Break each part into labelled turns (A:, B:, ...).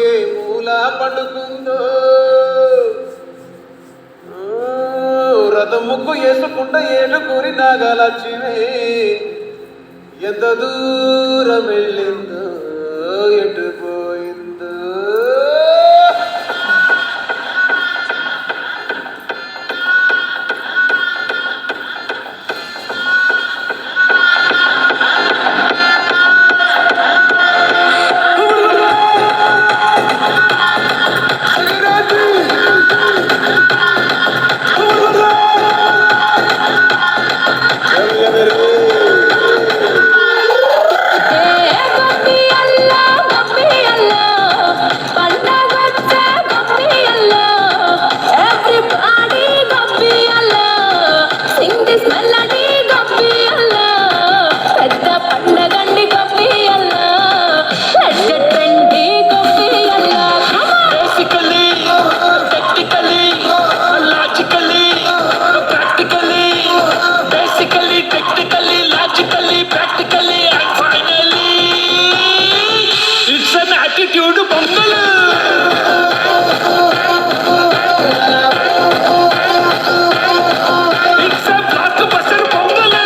A: ఏ మూల పండుకుందో రథం ముగ్గు వేసుకుంటా ఏడుకూరి నాగలక్ష్మి ఎంత దూరం వెళ్ళిందో ఎటు పోయిందో attitude pongal it's a block buster pongal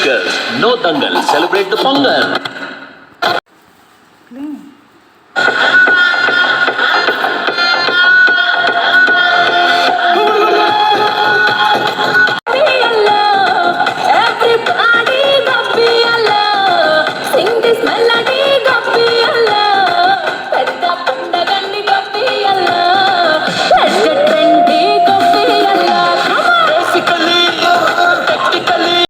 B: Girls, no dangal. Celebrate the Pongal.